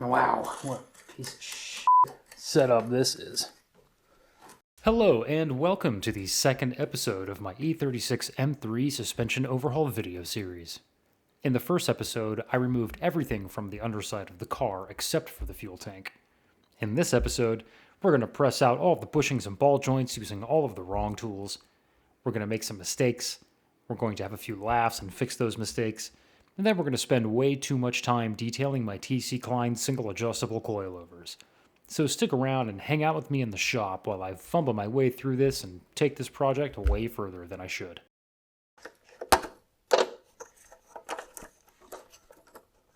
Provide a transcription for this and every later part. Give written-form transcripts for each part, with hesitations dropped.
Wow, what a piece of shit setup this is. Hello and welcome to the second episode of my E36 M3 suspension overhaul video series. In the first episode, I removed everything from the underside of the car except for the fuel tank. In this episode, we're going to press out all of the bushings and ball joints using all of the wrong tools. We're going to make some mistakes. We're going to have a few laughs and fix those mistakes. And then we're going to spend way too much time detailing my TC Kline single adjustable coilovers. So stick around and hang out with me in the shop while I fumble my way through this and take this project way further than I should.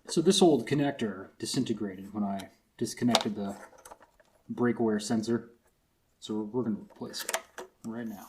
So this old connector disintegrated when I disconnected the brake aware sensor. So we're going to replace it right now.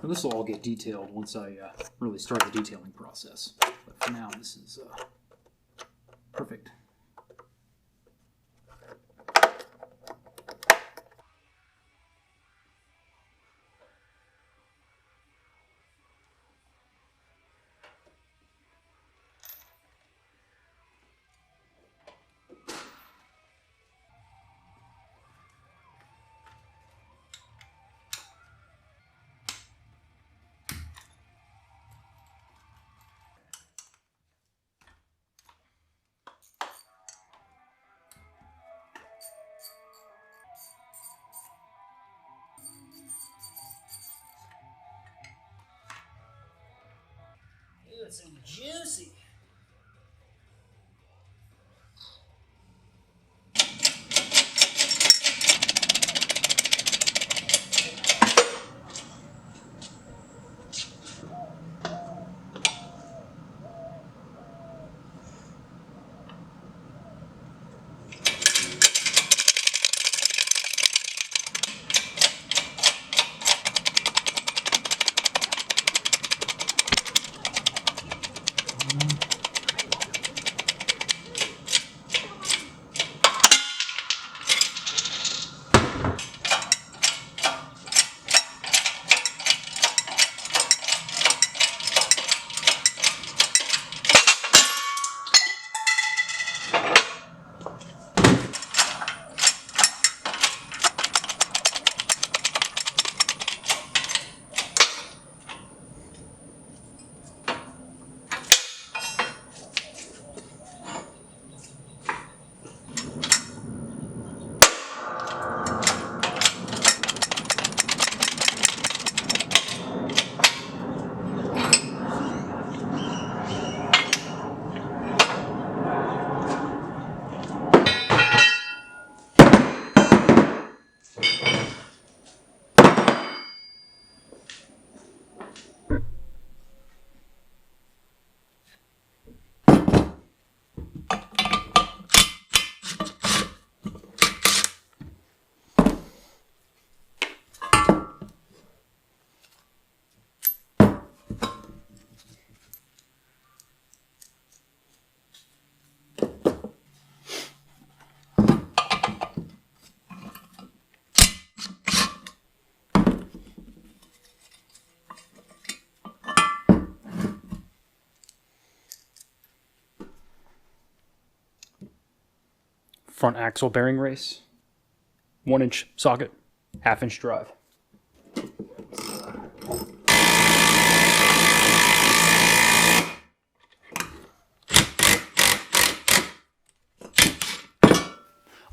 Now this will all get detailed once I really start the detailing process. But for now, this is perfect. Ooh, it's so juicy. Front axle bearing race, 1-inch socket, 1/2-inch drive.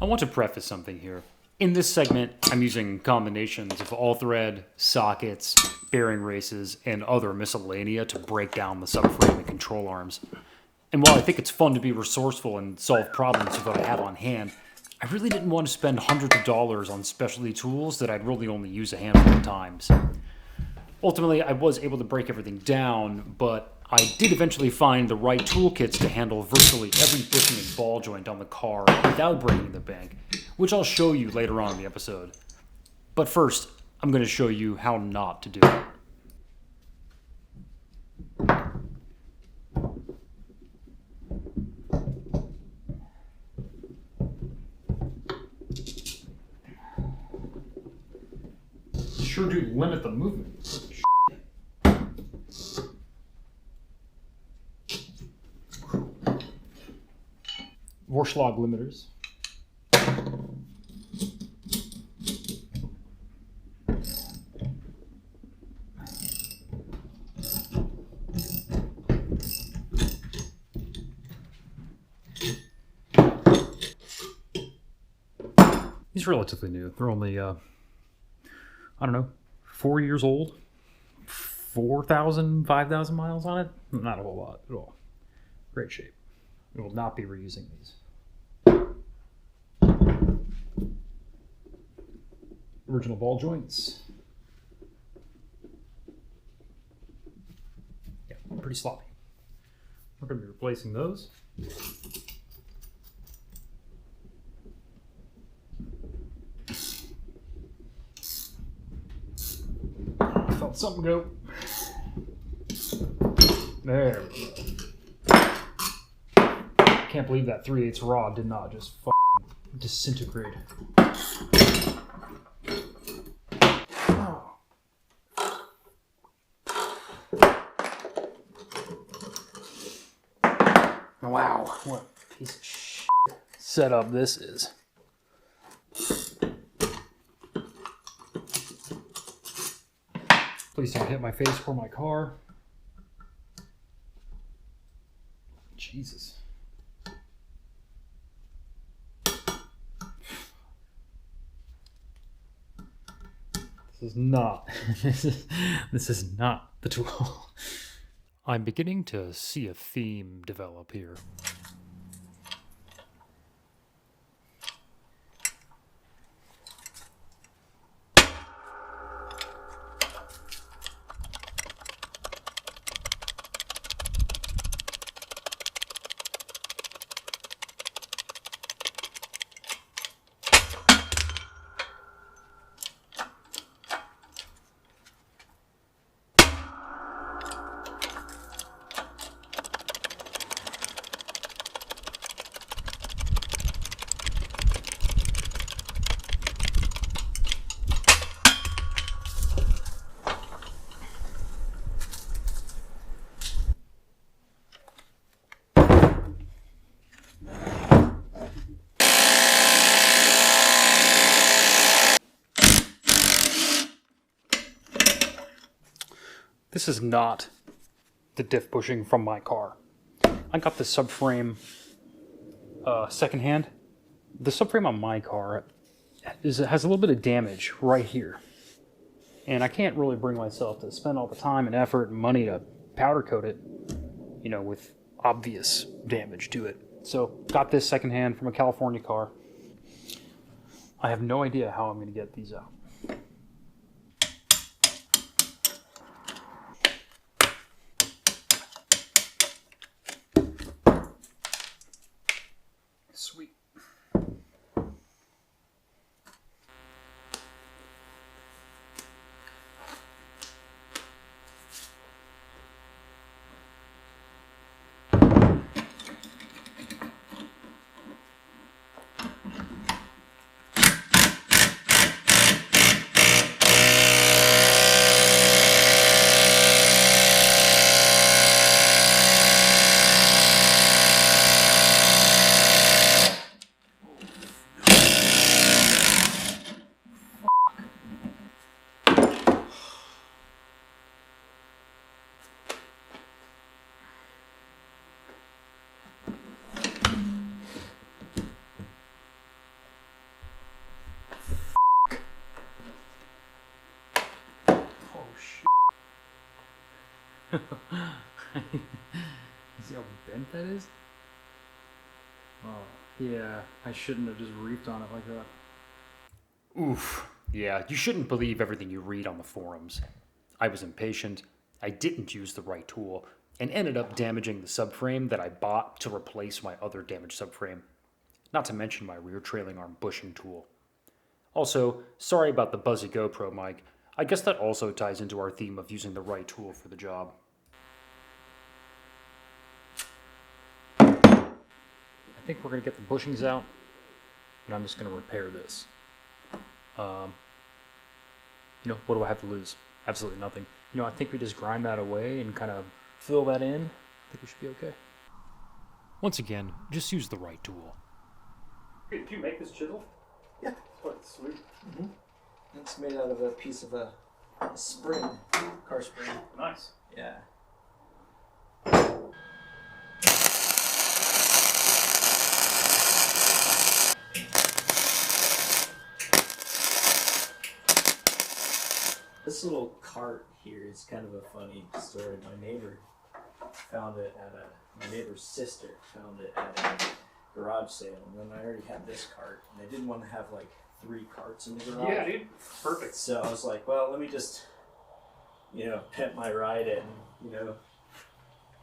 I want to preface something here. In this segment, I'm using combinations of all-thread, sockets, bearing races, and other miscellanea to break down the subframe and control arms. And while I think it's fun to be resourceful and solve problems with what I have on hand, I really didn't want to spend hundreds of dollars on specialty tools that I'd really only use a handful of times. Ultimately, I was able to break everything down, but I did eventually find the right toolkits to handle virtually every bushing and ball joint on the car without breaking the bank, which I'll show you later on in the episode. But first, I'm going to show you how not to do it. Sure do limit the movement. Vorschlag limiters. These are relatively new. They're only, I don't know, 4 years old. 4,000, 5,000 miles on it. Not a whole lot at all. Great shape. We will not be reusing these. Original ball joints. Yeah, pretty sloppy. We're going to be replacing those. Felt something go. There we go. Can't believe that 3/8 rod did not just fucking disintegrate. Wow, what a piece of shit setup this is. Please don't hit my face or my car. Jesus. This is not this is not the tool. I'm beginning to see a theme develop here. This is not the diff bushing from my car. I got the subframe secondhand. The subframe on my car has a little bit of damage right here. And I can't really bring myself to spend all the time and effort and money to powder coat it, you know, with obvious damage to it. So got this secondhand from a California car. I have no idea how I'm going to get these out. Sweet. See how bent that is? Oh, yeah, I shouldn't have just reefed on it like that. Oof. Yeah, you shouldn't believe everything you read on the forums. I was impatient, I didn't use the right tool, and ended up damaging the subframe that I bought to replace my other damaged subframe. Not to mention my rear trailing arm bushing tool. Also, sorry about the buzzy GoPro mic. I guess that also ties into our theme of using the right tool for the job. I think we're going to get the bushings out, and I'm just going to repair this. What do I have to lose? Absolutely nothing. I think we just grind that away and kind of fill that in. I think we should be okay. Once again, just use the right tool. Did you make this chisel? Yeah. Oh, sweet. Mm-hmm. It's made out of a piece of a spring, car spring. Nice. Yeah. This little cart here is kind of a funny story. My neighbor's sister found it at a garage sale, and then I already had this cart, and I didn't want to have like 3 carts in the garage. Yeah, dude. Perfect. So I was like, well, let me just, pimp my ride and,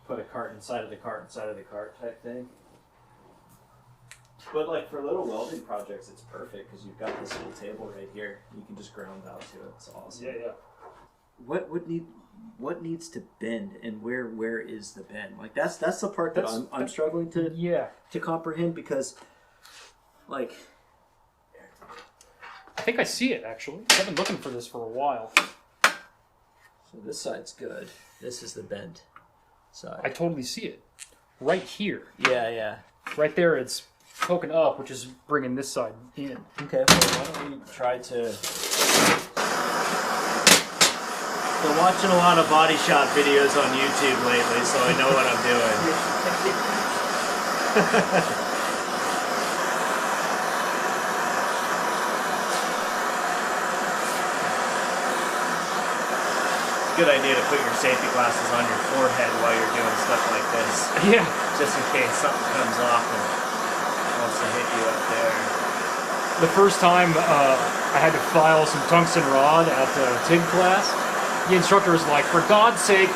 put a cart inside of the cart type thing. But like for little welding projects, it's perfect because you've got this little table right here. You can just ground out to it. It's awesome. Yeah. What needs to bend, and where is the bend? Like that's the part that I'm struggling to comprehend, because like I think I see it actually. I've been looking for this for a while. So this side's good. This is the bent side. I totally see it. Right here. Yeah. Right there it's poking up, which is bringing this side in. Okay, well, why don't we try to... Been watching a lot of body shop videos on YouTube lately, so I know what I'm doing. Good idea to put your safety glasses on your forehead while you're doing stuff like this. Yeah. Just in case something comes off and wants to hit you up there. The first time I had to file some tungsten rod at TIG class, the instructor was like, for God's sake,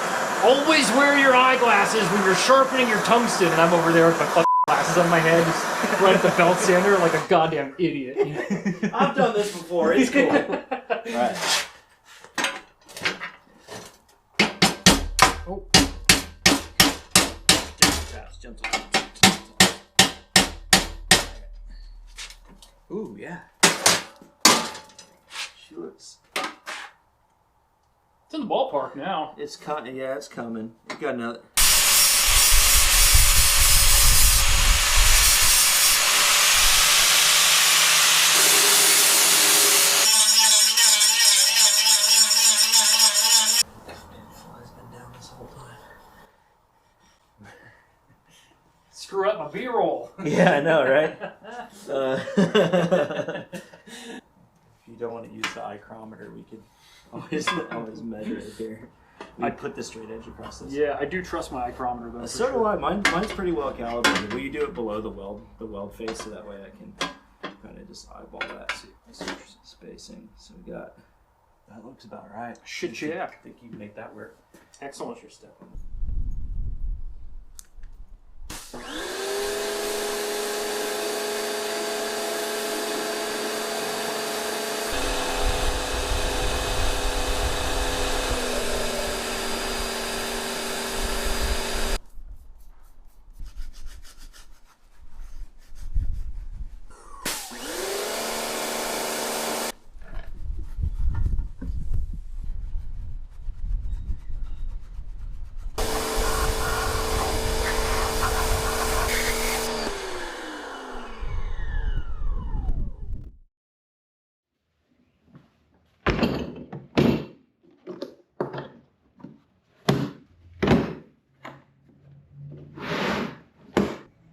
always wear your eyeglasses when you're sharpening your tungsten. And I'm over there with my fucking glasses on my head, just right at the belt sander like a goddamn idiot. I've done this before. It's cool. Right. Oh. Gentle. Ooh, yeah. She looks... It's in the ballpark now. It's coming. Yeah, it's coming. We got another... Screw up my B-roll. Yeah, I know, right? If you don't want to use the ichrometer, we could always measure it here. I'd put the straight edge across this. Yeah, I do trust my ichrometer though. So do I. Mine's pretty well calibrated. Will you do it below the weld face, so that way I can kind of just eyeball that spacing. So we got... That looks about right. Shit, yeah. I think you can make that work. Excellent. Your step.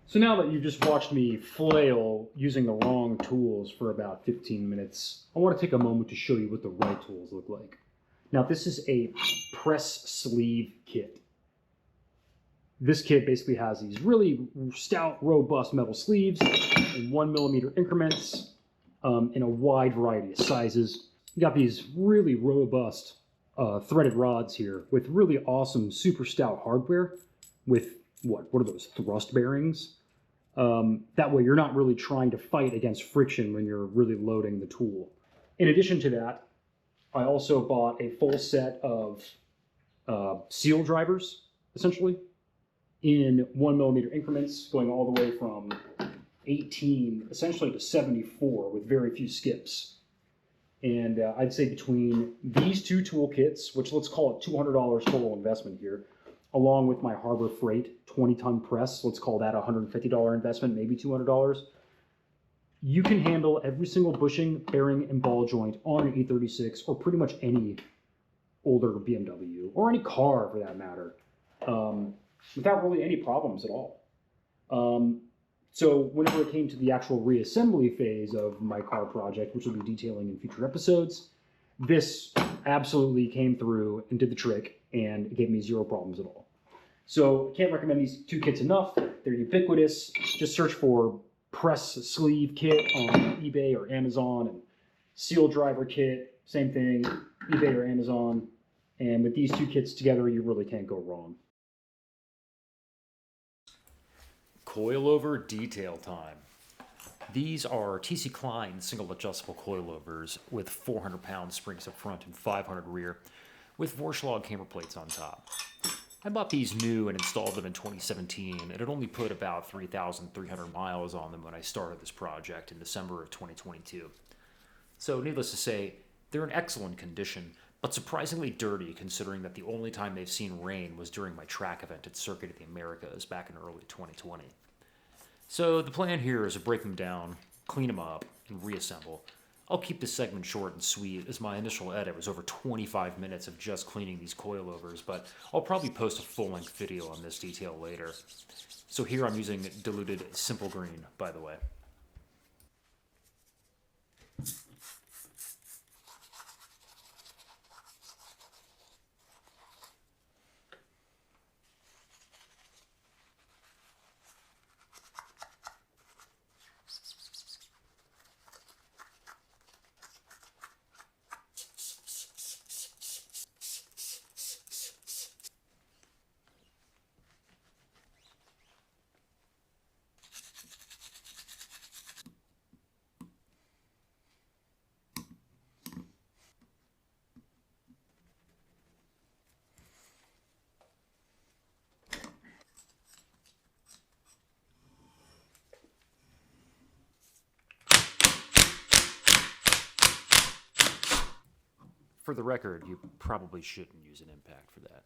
So now that you've just watched me flail using the wrong tools for about 15 minutes, I want to take a moment to show you what the right tools look like. Now this is a press sleeve kit. This kit basically has these really stout, robust metal sleeves in 1mm increments in a wide variety of sizes. You got these really robust threaded rods here with really awesome, super stout hardware with what are those, thrust bearings? That way you're not really trying to fight against friction when you're really loading the tool. In addition to that, I also bought a full set of seal drivers, essentially, in 1mm increments, going all the way from 18 essentially to 74 with very few skips. And I'd say between these two toolkits, which let's call it $200 total investment here, along with my Harbor Freight 20-ton press, let's call that a $150 investment, maybe $200, you can handle every single bushing, bearing, and ball joint on an E36 or pretty much any older BMW or any car for that matter, without really any problems at all. So whenever it came to the actual reassembly phase of my car project, which we'll be detailing in future episodes, this absolutely came through and did the trick, and it gave me zero problems at all. So I can't recommend these two kits enough. They're ubiquitous. Just search for press sleeve kit on eBay or Amazon, and seal driver kit, same thing, eBay or Amazon. And with these two kits together, you really can't go wrong. Coilover detail time. These are TC Kline single adjustable coilovers with 400-pound springs up front and 500 rear, with Vorschlag camber plates on top. I bought these new and installed them in 2017, and had only put about 3,300 miles on them when I started this project in December of 2022. So needless to say, they're in excellent condition, but surprisingly dirty considering that the only time they've seen rain was during my track event at Circuit of the Americas back in early 2020. So the plan here is to break them down, clean them up, and reassemble. I'll keep this segment short and sweet, as my initial edit was over 25 minutes of just cleaning these coilovers, but I'll probably post a full-length video on this detail later. So here I'm using diluted simple green, by the way. For the record, you probably shouldn't use an impact for that.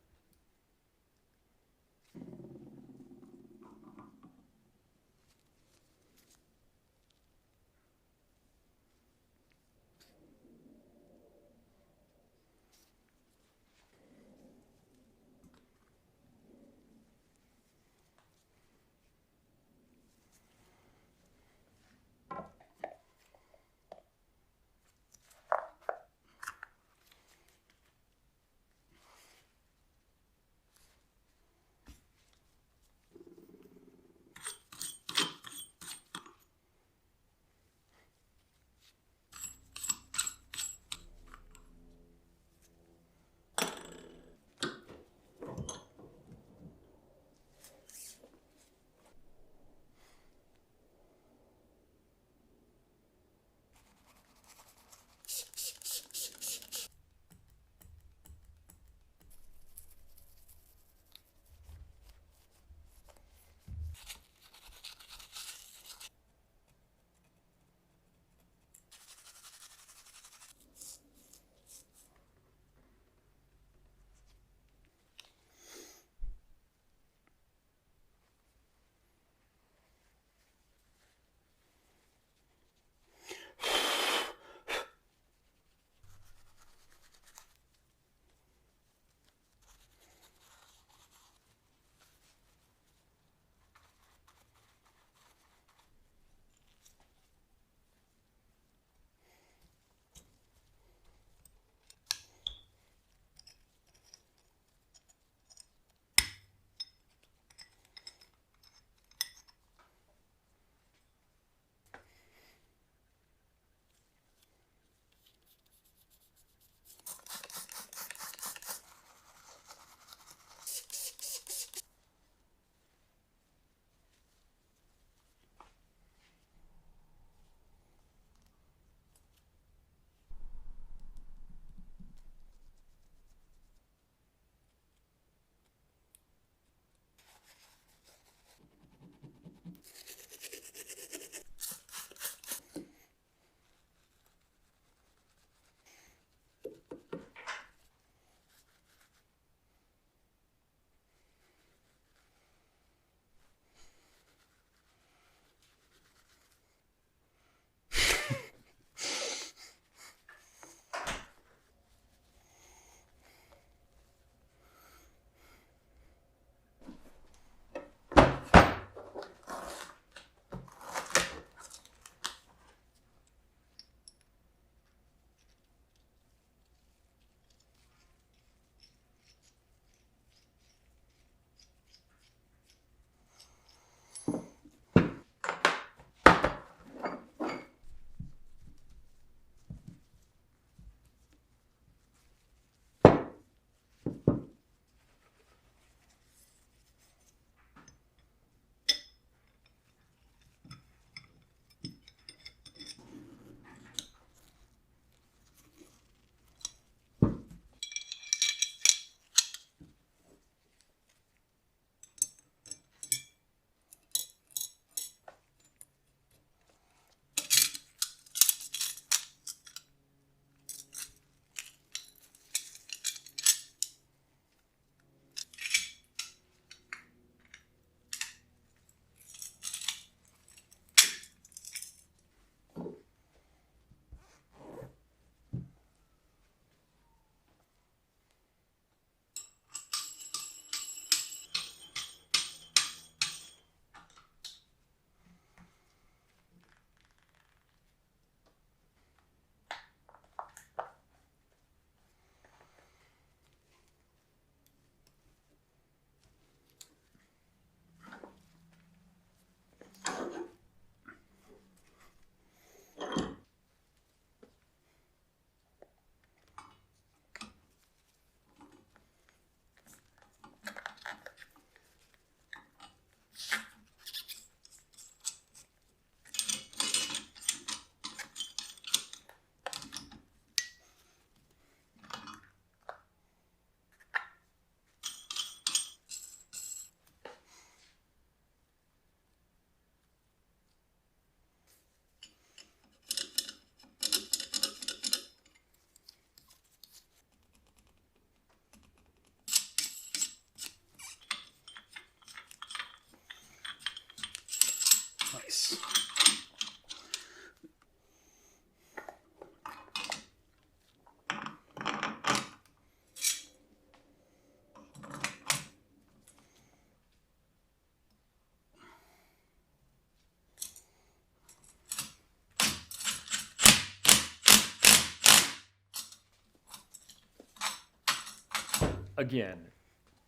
Again,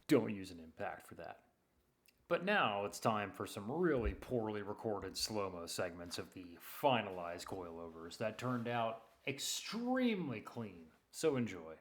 don't use an impact for that. But now it's time for some really poorly recorded slow-mo segments of the finalized coilovers that turned out extremely clean. So enjoy.